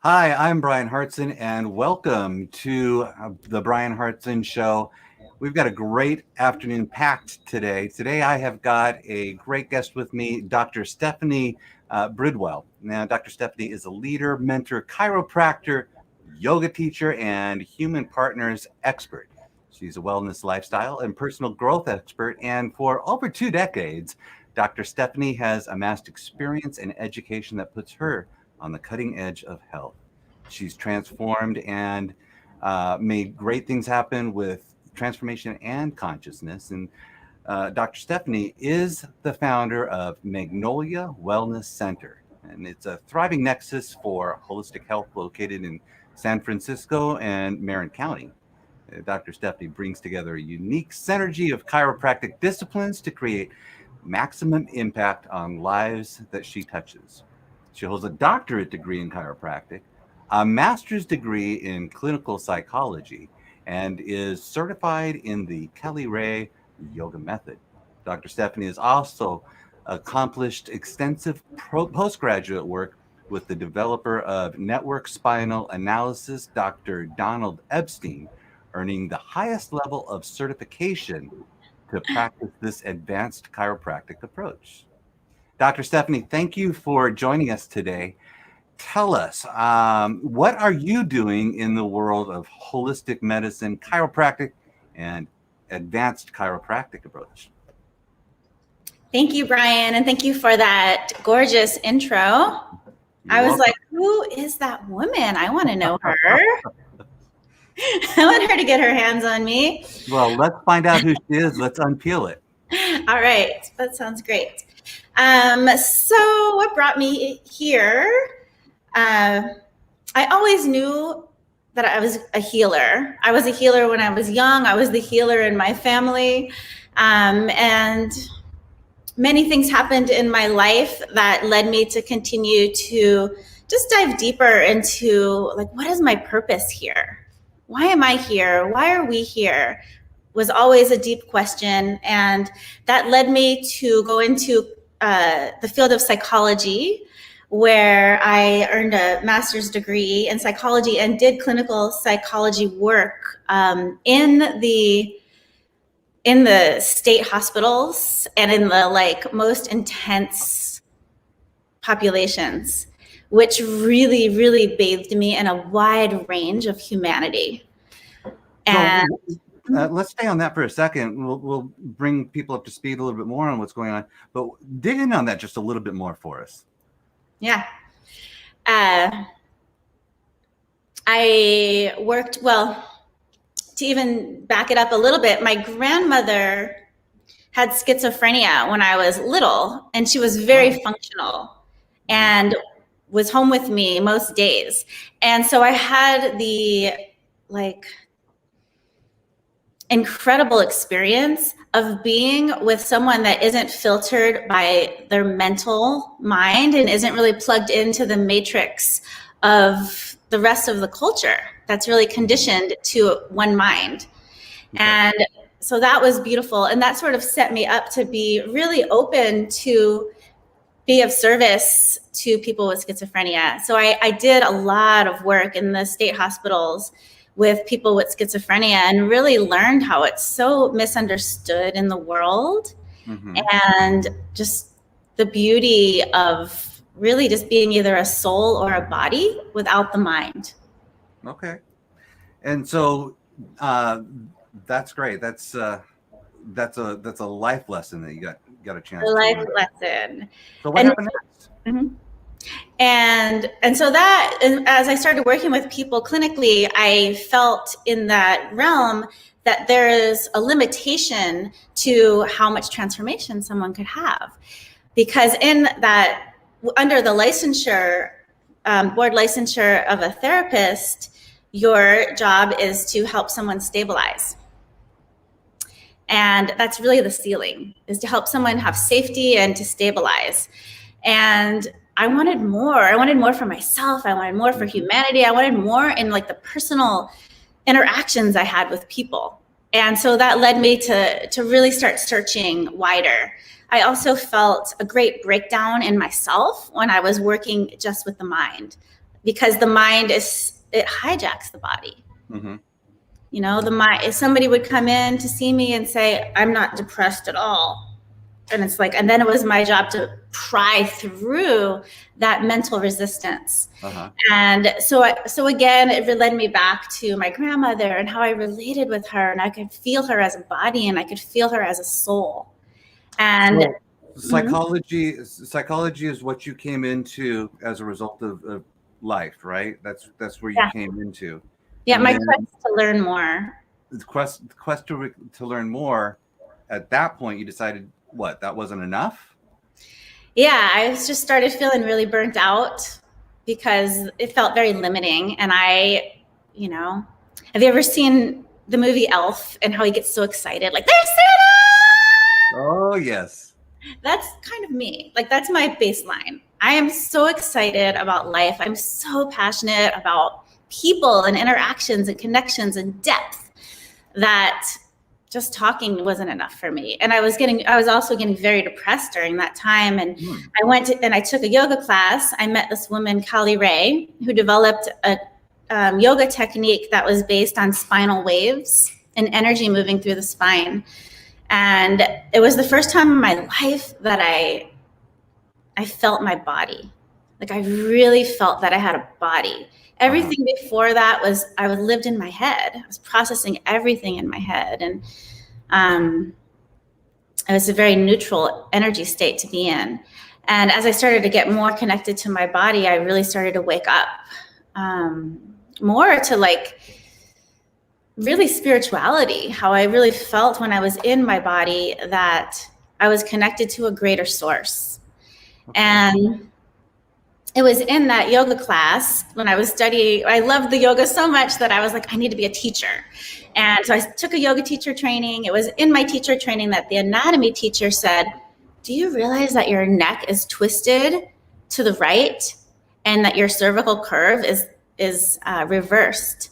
Hi, I'm Bryan Hartson, and welcome to the Bryan Hartson Show. We've got a great afternoon packed today. Today, I have got a great guest with me, Dr. Stephanie Bridwell. Now, Dr. Stephanie is a leader, mentor, chiropractor, yoga teacher, and human partners expert. She's a wellness, lifestyle, and personal growth expert, and for over 2 decades, Dr. Stephanie has amassed experience and education that puts her on the cutting edge of health. She's transformed and made great things happen with transformation and consciousness. And Dr. Stephanie is the founder of Magnolia Wellness Center, and it's a thriving nexus for holistic health located in San Francisco and Marin County. Dr. Stephanie brings together a unique synergy of chiropractic disciplines to create maximum impact on lives that she touches. She holds a doctorate degree in chiropractic, a master's degree in clinical psychology, and is certified in the Kelly Ray Yoga Method. Dr. Stephanie has also accomplished extensive postgraduate work with the developer of NetworkSpinal analysis, Dr. Donald Epstein, earning the highest level of certification to practice this advanced chiropractic approach. Dr. Stephanie, thank you for joining us today. Tell us, what are you doing in the world of holistic medicine, chiropractic, and advanced chiropractic approach? Thank you, Bryan, and thank you for that gorgeous intro. I was like, who is that woman? I want to know her. I want her to get her hands on me. Well, let's find out who she is. Let's unpeel it. All right, that sounds great. So what brought me here? I always knew that I was a healer. I was a healer when I was young. I was the healer in my family. And many things happened in my life that led me to continue to just dive deeper into, like, what is my purpose here? Why am I here? Why are we here? Was always a deep question. And that led me to go into the field of psychology, where I earned a master's degree in psychology and did clinical psychology work in the state hospitals and in the most intense populations, which really, really bathed me in a wide range of humanity. And let's stay on that for a second. We'll bring people up to speed a little bit more on what's going on, but dig in on that just a little bit more for us. Yeah. I worked, to even back it up a little bit, my grandmother had schizophrenia when I was little, and she was very functional and was home with me most days. And so I had the incredible experience of being with someone that isn't filtered by their mental mind and isn't really plugged into the matrix of the rest of the culture that's really conditioned to one mind. Okay. And so that was beautiful. And that sort of set me up to be really open to be of service to people with schizophrenia. So I did a lot of work in the state hospitals with people with schizophrenia and really learned how it's so misunderstood in the world. Mm-hmm. And just the beauty of really just being either a soul or a body without the mind. Okay. And so that's great. That's a life lesson that you got a chance to learn. Life lesson. So what happened next? Mm-hmm. And so that, and as I started working with people clinically, I felt in that realm that there is a limitation to how much transformation someone could have. Because in that, under the licensure, board licensure of a therapist, your job is to help someone stabilize. And that's really the ceiling, is to help someone have safety and to stabilize. And I wanted more. I wanted more for myself. I wanted more for humanity. I wanted more in the personal interactions I had with people. And so that led me to really start searching wider. I also felt a great breakdown in myself when I was working just with the mind. because the mind it hijacks the body. Mm-hmm. You know, the mind, if somebody would come in to see me and say, I'm not depressed at all. And it's like, and then it was my job to pry through that mental resistance. Uh-huh. And so again, it led me back to my grandmother and how I related with her, and I could feel her as a body and I could feel her as a soul. And psychology is what you came into as a result of life, right? That's where you came into. Yeah, and my quest to learn more. The quest to learn more. At that point, you decided what, that wasn't enough? Yeah, I just started feeling really burnt out because it felt very limiting. And have you ever seen the movie Elf and how he gets so excited, like, there's Santa? Oh, yes. That's kind of me. Like, that's my baseline. I am so excited about life. I'm so passionate about people and interactions and connections and depth that just talking wasn't enough for me. And I was also getting very depressed during that time. And I took a yoga class. I met this woman, Kali Ray, who developed a yoga technique that was based on spinal waves and energy moving through the spine. And it was the first time in my life that I felt my body. Like, I really felt that I had a body. Everything before that was, I lived in my head. I was processing everything in my head. And it was a very neutral energy state to be in. And as I started to get more connected to my body, I really started to wake up more to, like, really spirituality, how I really felt when I was in my body that I was connected to a greater source. And it was in that yoga class when I was studying. I loved the yoga so much that I was like, I need to be a teacher. And so I took a yoga teacher training. It was in my teacher training that the anatomy teacher said, do you realize that your neck is twisted to the right and that your cervical curve is reversed?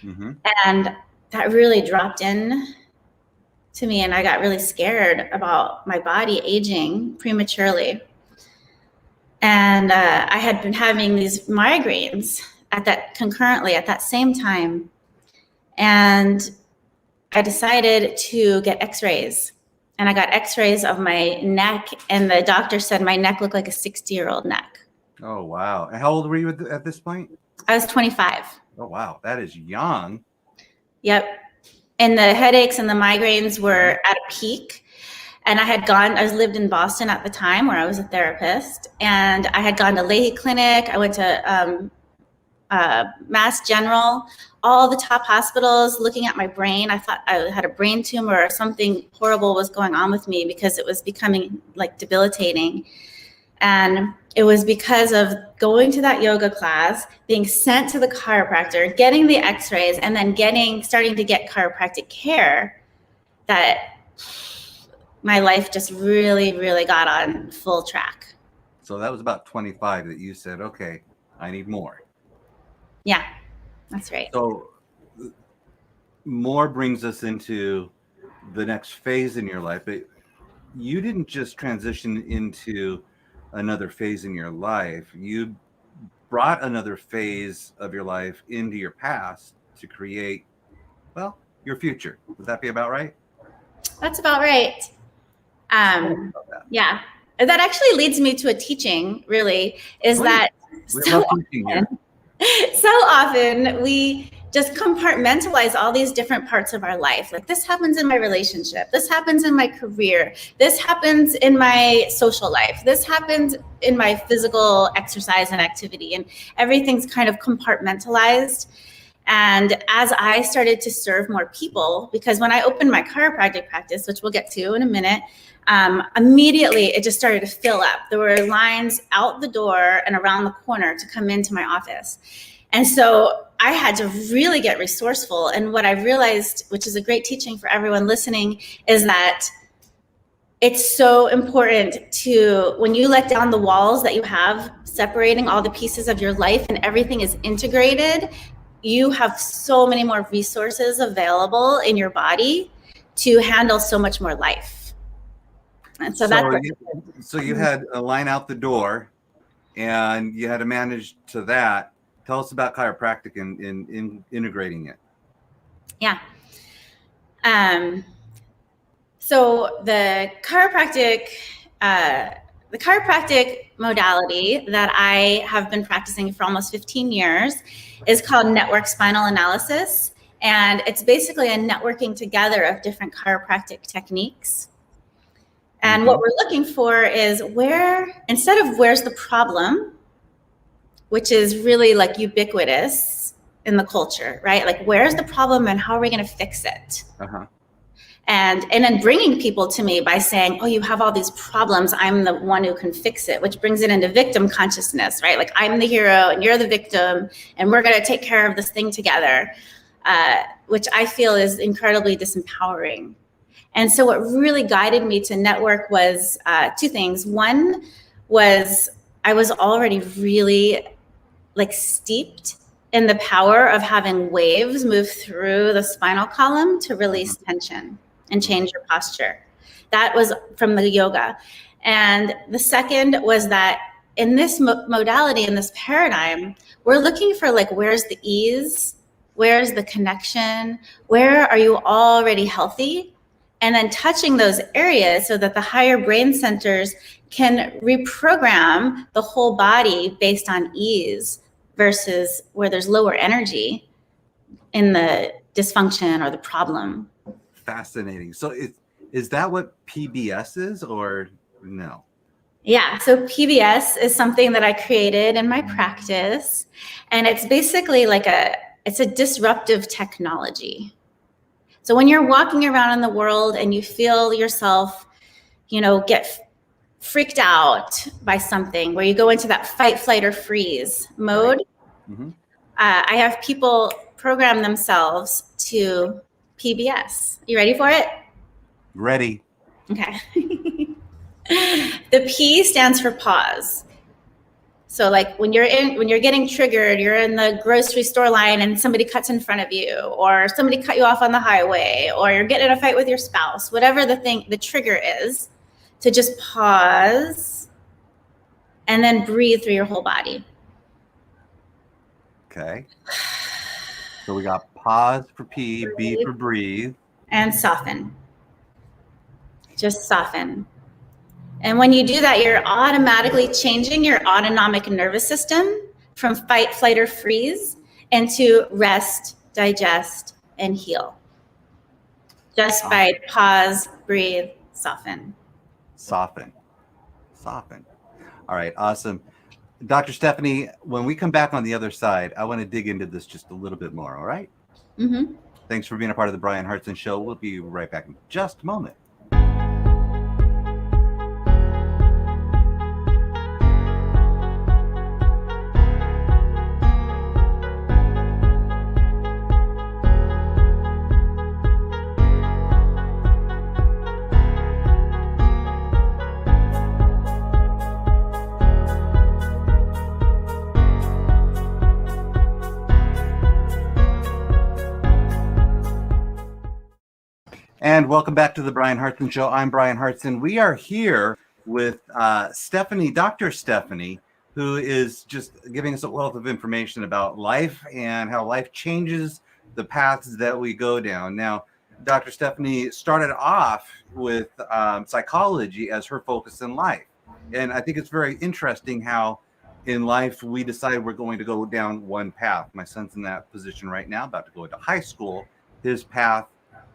Mm-hmm. And that really dropped in to me. And I got really scared about my body aging prematurely. And I had been having these migraines concurrently at that same time. And I decided to get x-rays. And I got x-rays of my neck, and the doctor said my neck looked like a 60-year-old neck. Oh, wow. And how old were you at this point? I was 25. Oh, wow. That is young. Yep. And the headaches and the migraines were at a peak. And I lived in Boston at the time where I was a therapist, and I had gone to Leahy Clinic. I went to Mass General, all the top hospitals, looking at my brain. I thought I had a brain tumor or something horrible was going on with me because it was becoming, like, debilitating. And it was because of going to that yoga class, being sent to the chiropractor, getting the x-rays, and then starting to get chiropractic care that my life just really, really got on full track. So that was about 25 that you said, okay, I need more. Yeah, that's right. So more brings us into the next phase in your life. But you didn't just transition into another phase in your life. You brought another phase of your life into your past to create, well, your future. Would that be about right? That's about right. Yeah, that actually leads me to a teaching, really, is that so often we just compartmentalize all these different parts of our life. Like, this happens in my relationship, this happens in my career, this happens in my social life, this happens in my physical exercise and activity, and everything's kind of compartmentalized. And as I started to serve more people, because when I opened my chiropractic practice, which we'll get to in a minute, immediately it just started to fill up. There were lines out the door and around the corner to come into my office. And so I had to really get resourceful. And what I realized, which is a great teaching for everyone listening, is that it's so important to, when you let down the walls that you have separating all the pieces of your life and everything is integrated, you have so many more resources available in your body to handle so much more life. And so you had a line out the door, and you had to manage to that. Tell us about chiropractic and in integrating it. Yeah. So the chiropractic modality that I have been practicing for almost 15 years is called NetworkSpinal analysis. And it's basically a networking together of different chiropractic techniques. And what we're looking for is instead of where's the problem, which is really like ubiquitous in the culture, right? Like, where's the problem and how are we going to fix it? And then bringing people to me by saying, oh, you have all these problems, I'm the one who can fix it, which brings it into victim consciousness, right? Like, I'm the hero and you're the victim and we're going to take care of this thing together, which I feel is incredibly disempowering. And so what really guided me to network was two things. One was I was already really like steeped in the power of having waves move through the spinal column to release tension and change your posture. That was from the yoga. And the second was that in this modality, in this paradigm, we're looking for like, where's the ease? Where's the connection? Where are you already healthy? And then touching those areas so that the higher brain centers can reprogram the whole body based on ease versus where there's lower energy in the dysfunction or the problem. Fascinating. So is that what PBS is or no? Yeah, so PBS is something that I created in my practice, and it's basically like it's a disruptive technology. So when you're walking around in the world and you feel yourself, get freaked out by something, where you go into that fight, flight, or freeze mode, I have people program themselves to PBS. You ready for it? Ready. Okay. The P stands for pause. So like when you're getting triggered, you're in the grocery store line and somebody cuts in front of you, or somebody cut you off on the highway, or you're getting in a fight with your spouse, whatever the trigger is, to just pause and then breathe through your whole body. Okay. So we got pause for P, B for breathe. And soften. Just soften. And when you do that, you're automatically changing your autonomic nervous system from fight, flight, or freeze into rest, digest, and heal. Just by pause, breathe, soften. Soften. All right, awesome. Dr. Stephanie, when we come back on the other side, I want to dig into this just a little bit more, all right? Thanks for being a part of the Bryan Hartson Show. We'll be right back in just a moment. And welcome back to the Bryan Hartson Show. I'm Bryan Hartson. We are here with Dr. Stephanie, who is just giving us a wealth of information about life and how life changes the paths that we go down. Now, Dr. Stephanie started off with psychology as her focus in life. And I think it's very interesting how in life we decide we're going to go down one path. My son's in that position right now, about to go into high school. His path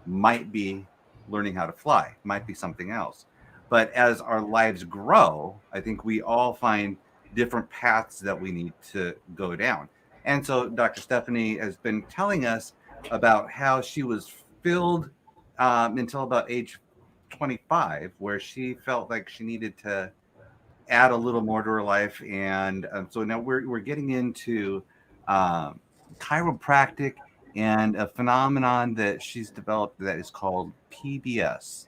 might be learning how to fly, might be something else. But as our lives grow, I think we all find different paths that we need to go down. And so Dr. Stephanie has been telling us about how she was filled until about age 25, where she felt like she needed to add a little more to her life. And so now we're getting into chiropractic and a phenomenon that she's developed that is called PBS.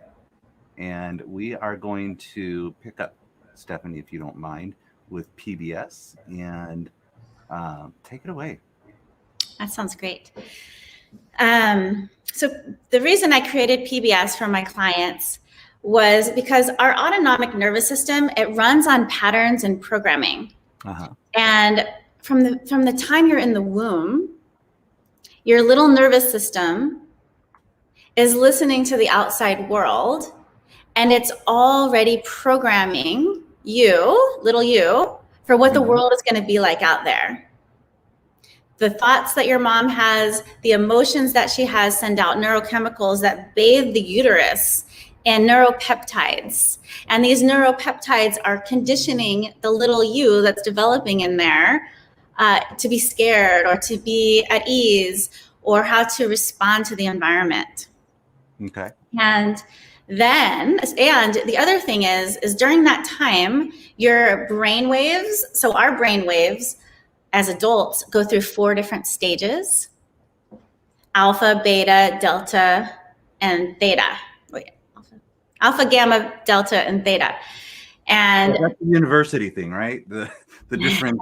And we are going to pick up, Stephanie, if you don't mind, with PBS and take it away. That sounds great. So the reason I created PBS for my clients was because our autonomic nervous system, it runs on patterns and programming. And from the time you're in the womb, your little nervous system is listening to the outside world, and it's already programming you, little you, for what the world is going to be like out there. The thoughts that your mom has, the emotions that she has send out neurochemicals that bathe the uterus and neuropeptides. And these neuropeptides are conditioning the little you that's developing in there to be scared or to be at ease or how to respond to the environment. Okay. And the other thing is during that time, your brain waves, so our brain waves as adults go through 4 different stages: alpha, beta, delta, and theta. Alpha, gamma, delta, and theta. And that's the university thing, right? The different.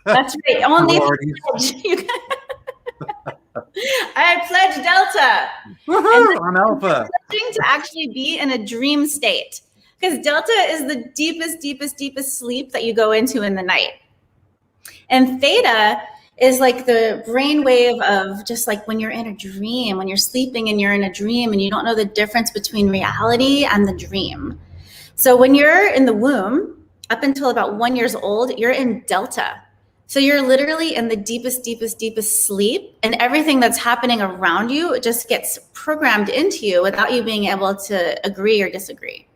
That's right. Only I pledge delta. I'm alpha. To actually be in a dream state, because delta is the deepest sleep that you go into in the night. And theta is like the brainwave of just like when you're in a dream, when you're sleeping and you're in a dream and you don't know the difference between reality and the dream. So when you're in the womb, up until about 1 year old, you're in delta. So you're literally in the deepest sleep, and everything that's happening around you just gets programmed into you without you being able to agree or disagree.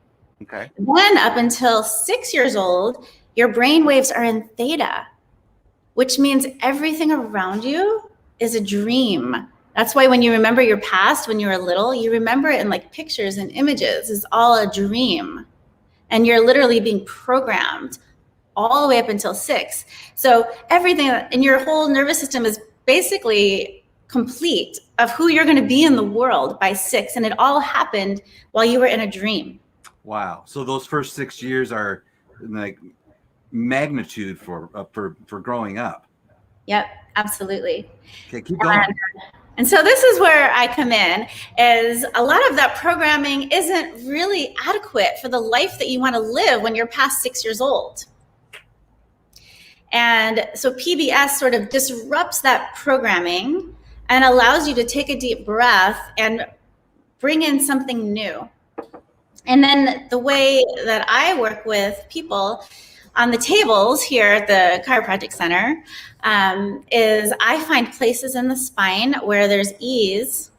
Okay. Then up until 6 years old, your brain waves are in theta, which means everything around you is a dream. That's why when you remember your past, when you were little, you remember it in like pictures and images. It's all a dream. And you're literally being programmed all the way up until 6. So everything in your whole nervous system is basically complete of who you're going to be in the world by 6. And it all happened while you were in a dream. Wow. So those first 6 years are like magnitude for growing up. Yep, absolutely. Okay, keep going. And so this is where I come in, is a lot of that programming isn't really adequate for the life that you want to live when you're past 6 years old. And so PBS sort of disrupts that programming and allows you to take a deep breath and bring in something new. And then the way that I work with people on the tables here at the Chiropractic Center is I find places in the spine where there's ease,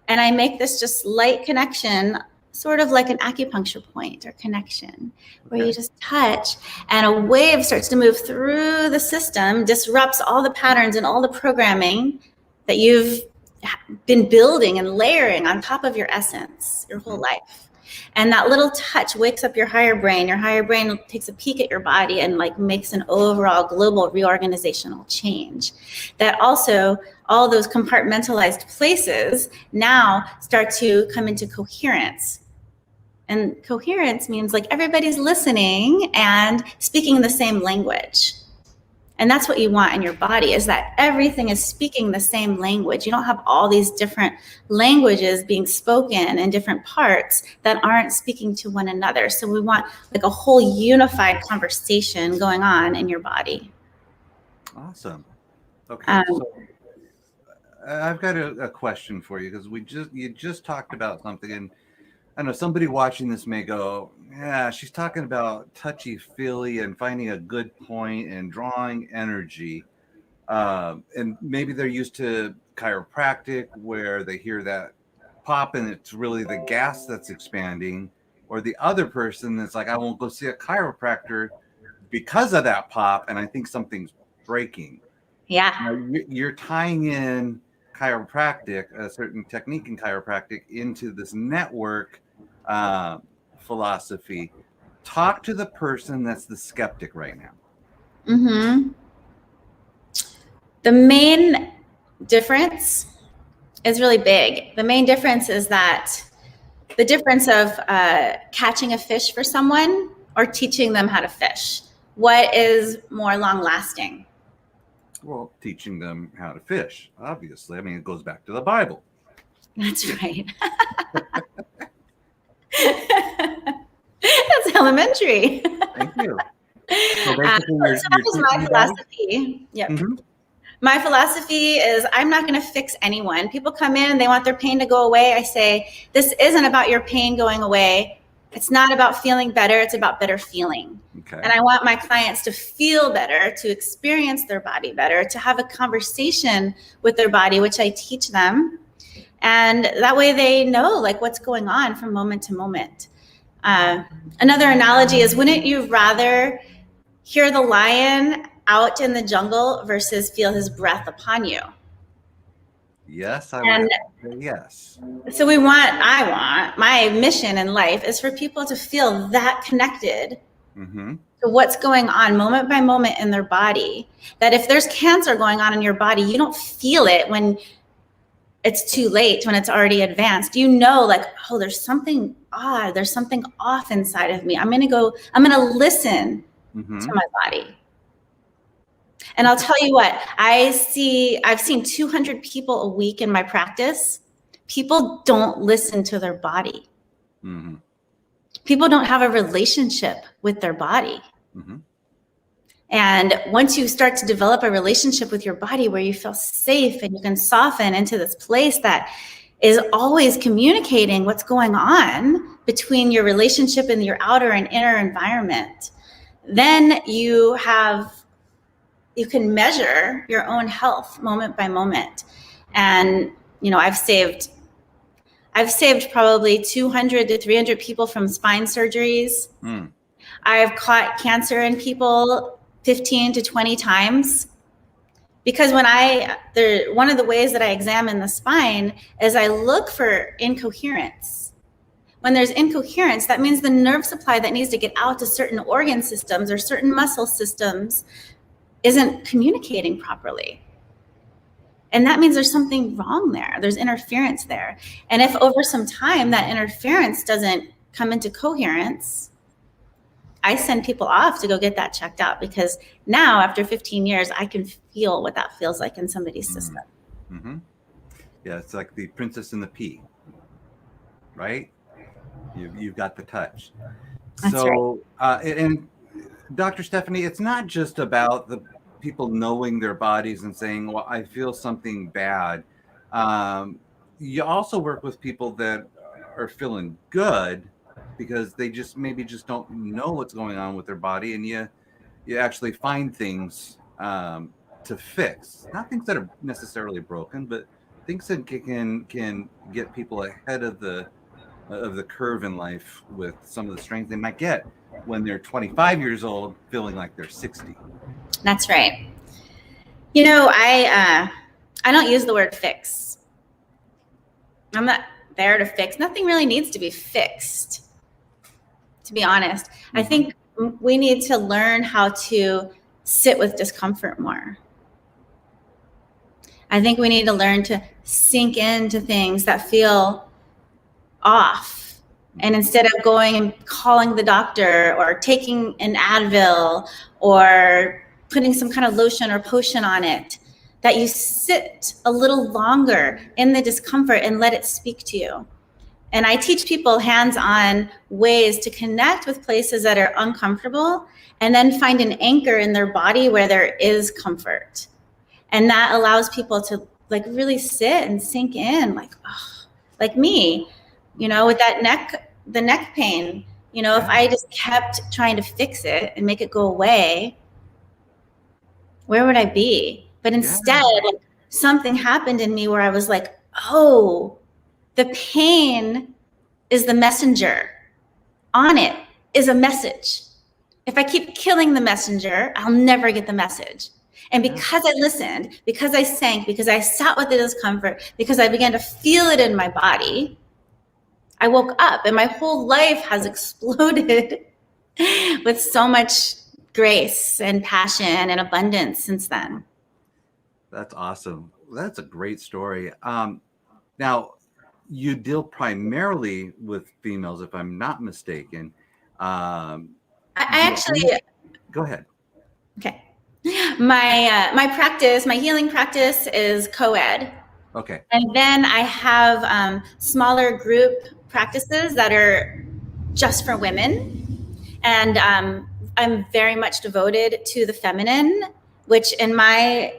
and I make this just light connection, sort of like an acupuncture point or connection, where you just touch and a wave starts to move through the system, disrupts all the patterns and all the programming that you've been building and layering on top of your essence your whole life. And that little touch wakes up your higher brain. Your higher brain takes a peek at your body and like makes an overall global reorganizational change. That also, all those compartmentalized places now start to come into coherence. And coherence means like everybody's listening and speaking the same language. And that's what you want in your body, is that everything is speaking the same language. You don't have all these different languages being spoken in different parts that aren't speaking to one another. So we want like a whole unified conversation going on in your body. Awesome. Okay. So I've got a question for you, because you just talked about something, and I know somebody watching this may go, yeah, she's talking about touchy-feely and finding a good point and drawing energy. And maybe they're used to chiropractic, where they hear that pop and it's really the gas that's expanding. Or the other person that's like, I won't go see a chiropractor because of that pop, and I think something's breaking. Yeah. Now, you're tying in chiropractic, a certain technique in chiropractic, into this network philosophy. Talk to the person that's the skeptic right now. Mm-hmm. The main difference is really big. The main difference is that the difference of catching a fish for someone or teaching them how to fish. What is more long lasting? Well, teaching them how to fish, obviously. I mean, it goes back to the Bible. That's right. That's elementary. Thank you. So basically, So that is my philosophy. Yep. Mm-hmm. My philosophy is I'm not going to fix anyone. People come in, they want their pain to go away. I say, this isn't about your pain going away. It's not about feeling better. It's about better feeling. Okay. And I want my clients to feel better, to experience their body better, to have a conversation with their body, which I teach them. And that way they know like what's going on from moment to moment. Another analogy is, wouldn't you rather hear the lion out in the jungle versus feel his breath upon you? Yes, I would say yes. So I want, my mission in life is for people to feel that connected Mm-hmm. to what's going on moment by moment in their body. That if there's cancer going on in your body, you don't feel it when it's too late, when it's already advanced. You know, like, oh, there's something odd. There's something off inside of me. I'm going to listen Mm-hmm. to my body. And I'll tell you what, I've seen 200 people a week in my practice. People don't listen to their body. Mm-hmm. People don't have a relationship with their body. Mm-hmm. And once you start to develop a relationship with your body where you feel safe and you can soften into this place that is always communicating what's going on between your relationship and your outer and inner environment, then you can measure your own health moment by moment. And, I've saved probably 200 to 300 people from spine surgeries. Mm. I've caught cancer in people 15 to 20 times. Because one of the ways that I examine the spine is I look for incoherence. When there's incoherence, that means the nerve supply that needs to get out to certain organ systems or certain muscle systems isn't communicating properly. And that means there's something wrong there. There's interference there. And if over some time that interference doesn't come into coherence, I send people off to go get that checked out, because now after 15 years, I can feel what that feels like in somebody's system. Mm-hmm. Yeah, it's like the Princess and the Pea, right? You've got the touch. That's so, right. And Dr. Stephanie, it's not just about the people knowing their bodies and saying, well, I feel something bad. You also work with people that are feeling good because they maybe don't know what's going on with their body, and you actually find things to fix. Not things that are necessarily broken, but things that can get people ahead of the curve in life with some of the strength they might get when they're 25 years old, feeling like they're 60. That's right. I don't use the word fix. I'm not there to fix. Nothing really needs to be fixed, to be honest. Mm-hmm. I think we need to learn how to sit with discomfort more. I think we need to learn to sink into things that feel off. And instead of going and calling the doctor or taking an Advil or putting some kind of lotion or potion on it, that you sit a little longer in the discomfort and let it speak to you. And I teach people hands-on ways to connect with places that are uncomfortable and then find an anchor in their body where there is comfort. And that allows people to like really sit and sink in, like, oh, like me, with the neck pain, if I just kept trying to fix it and make it go away, where would I be? But instead, like, something happened in me where I was like, oh, the pain is the messenger. On it is a message. If I keep killing the messenger, I'll never get the message. And because I listened, because I sank, because I sat with the discomfort, because I began to feel it in my body, I woke up and my whole life has exploded with so much grace and passion and abundance since then. That's awesome. That's a great story. Now, you deal primarily with females, if I'm not mistaken. I actually... Go ahead. Okay. My practice, my healing practice is co-ed. Okay. And then I have smaller group practices that are just for women. And I'm very much devoted to the feminine, which in my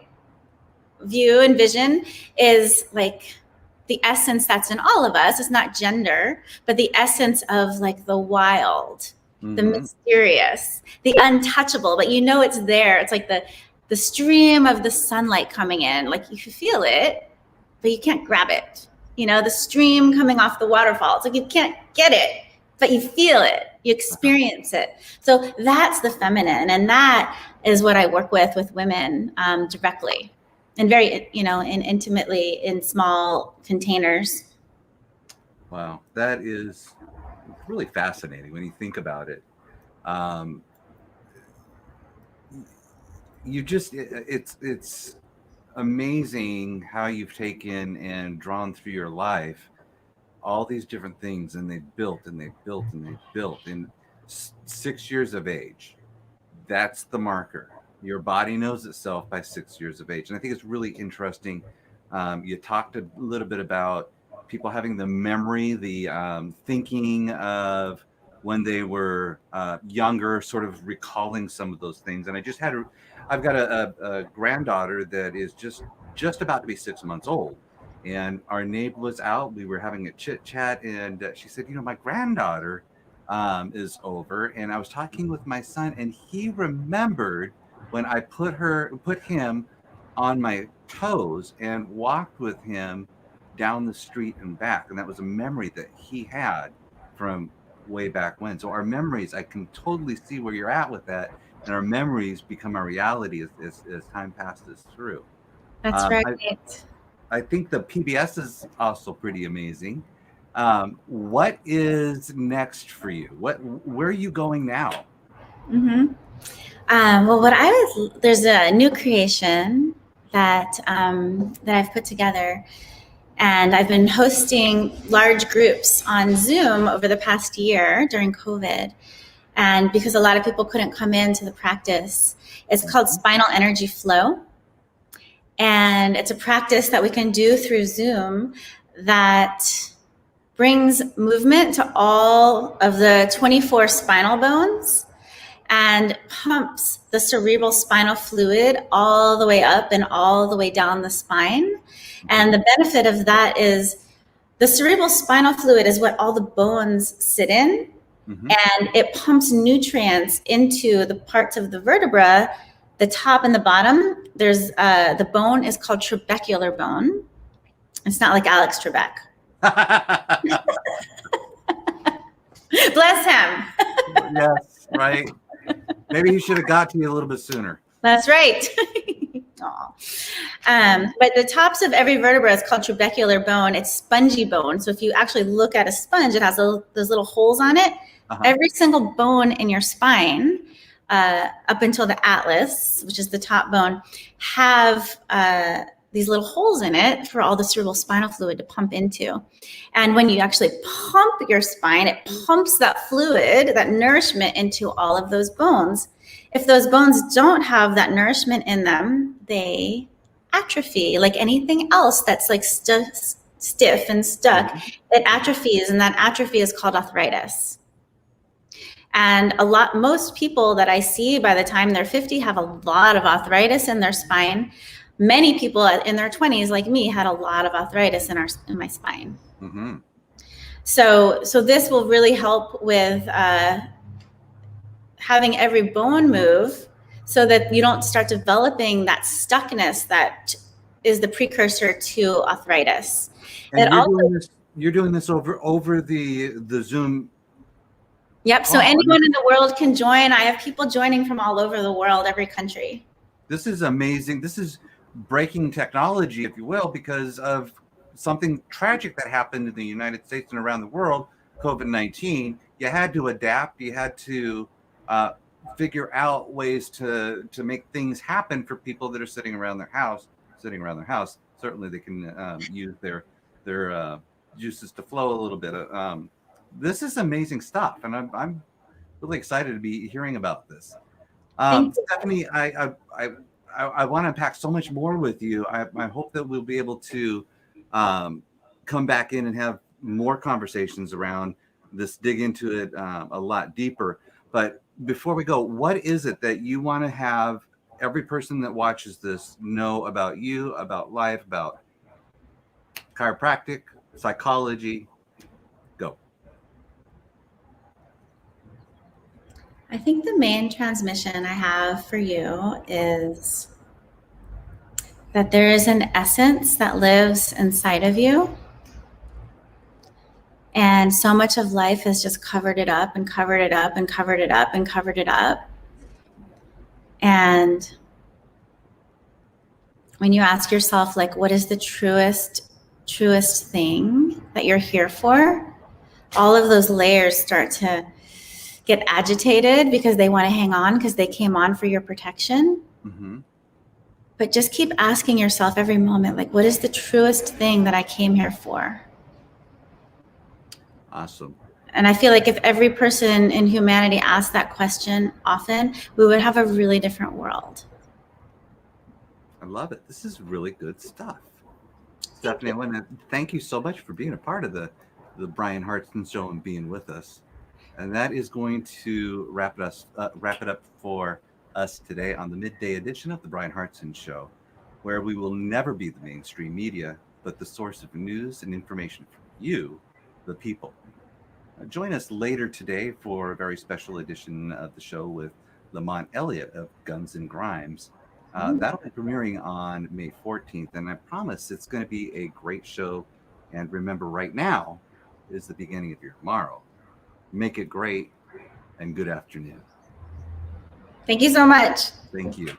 view and vision is like the essence that's in all of us. It's not gender, but the essence of like the wild, the mysterious, the untouchable, but you know it's there. It's like the stream of the sunlight coming in, like you feel it, but you can't grab it. You know, the stream coming off the waterfall. It's like you can't get it, but you feel it, you experience it. So that's the feminine, and that is what I work with women directly, and very, and intimately in small containers. Wow, that is really fascinating when you think about it. It's amazing how you've taken and drawn through your life all these different things, and they've built and they've built and they've built in 6 years of age. That's the marker. Your body knows itself by 6 years of age. And I think it's really interesting. You talked a little bit about people having the memory, the thinking of when they were younger, sort of recalling some of those things. And I've got a granddaughter that is just about to be 6 months old. And our neighbor was out. We were having a chit chat, and she said, my granddaughter is over. And I was talking with my son, and he remembered when I put him on my toes and walked with him down the street and back. And that was a memory that he had from way back when. So our memories, I can totally see where you're at with that. And our memories become our reality as time passes through. That's right. I think the PBS is also pretty amazing. What is next for you? Where are you going now? Well, there's a new creation that I've put together, and I've been hosting large groups on Zoom over the past year during COVID. And because a lot of people couldn't come into the practice, it's called Spinal Energy Flow. And it's a practice that we can do through Zoom that brings movement to all of the 24 spinal bones and pumps the cerebral spinal fluid all the way up and all the way down the spine. And the benefit of that is the cerebral spinal fluid is what all the bones sit in. And it pumps nutrients into the parts of the vertebra, the top and the bottom. There's the bone is called trabecular bone. It's not like Alex Trebek. Bless him. Yes, right. Maybe he should have got to you a little bit sooner. That's right. But the tops of every vertebra is called trabecular bone. It's spongy bone. So if you actually look at a sponge, it has those little holes on it. Every single bone in your spine, up until the atlas, which is the top bone, have these little holes in it for all the cerebral spinal fluid to pump into. And when you actually pump your spine, it pumps that fluid, that nourishment into all of those bones. If those bones don't have that nourishment in them, they atrophy like anything else that's like stiff and stuck. It atrophies, and that atrophy is called arthritis. And most people that I see by the time they're 50 have a lot of arthritis in their spine. Many people in their 20s, like me, had a lot of arthritis in my spine. So this will really help with having every bone move, so that you don't start developing that stuckness that is the precursor to arthritis. And you're doing this over the Zoom. Yep. So anyone in the world can join. I have people joining from all over the world, every country. This is amazing. This is breaking technology, if you will, because of something tragic that happened in the United States and around the world, COVID-19. You had to adapt. You had to figure out ways to make things happen for people that are sitting around their house. Certainly they can use their juices to flow a little bit. This is amazing stuff, and I'm really excited to be hearing about this. Stephanie, I want to unpack so much more with you. I hope that we'll be able to come back in and have more conversations around this, dig into it a lot deeper. But before we go, what is it that you want to have every person that watches this know about you, about life, about chiropractic, psychology? Go. I think the main transmission I have for you is that there is an essence that lives inside of you. And so much of life has just covered it up and covered it up and covered it up and covered it up. And when you ask yourself, like, what is the truest thing that you're here for? All of those layers start to get agitated because they want to hang on because they came on for your protection. Mm-hmm. But just keep asking yourself every moment, like, what is the truest thing that I came here for? Awesome. And I feel like if every person in humanity asked that question often, we would have a really different world. I love it. This is really good stuff. Stephanie, I want to thank you so much for being a part of the Bryan Hartson show and being with us. And that is going to wrap it up for us today on the midday edition of the Bryan Hartson show, where we will never be the mainstream media, but the source of news and information for you, the people. Join us later today for a very special edition of the show with Lamont Elliott of Guns and Grimes. That'll be premiering on May 14th, and I promise it's going to be a great show. And remember, right now is the beginning of your tomorrow. Make it great, and good afternoon. Thank you so much. Thank you.